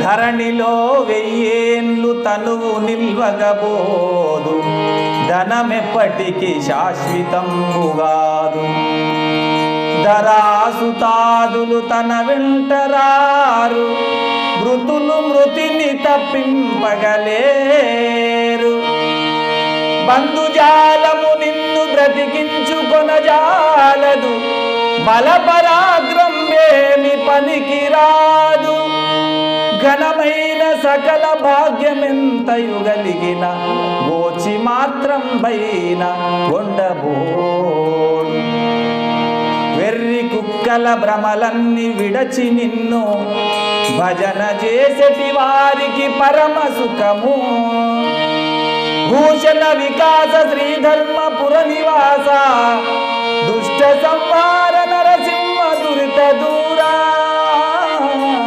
ధరణిలో వెయ్యేండ్లు తనువు నిల్వగబోదు, ధనమెప్పటికి శాశ్వతంబుగాదు. ధరాసుతాదులు తన వెంటరారు, మృతులు మృతిని తప్పింపగలేరు. బంధుజాలము నిన్ను బ్రతికించుకొనజాలదు, బలపరాగ్రమేమి పనికిరాదు. ఘనమైన సకల భాగ్యమెంతయు గలిగిన గోచి మాత్రం పైన ఉండబోడు. వెర్రి కుక్కల భ్రమలన్నీ విడచి నిన్ను భజన చేసేటి వారికి పరమ సుఖము. భూషణ వికాస శ్రీధర్మపుర నివాస, దుష్ట సంహార నరసింహ దురిత దూరా.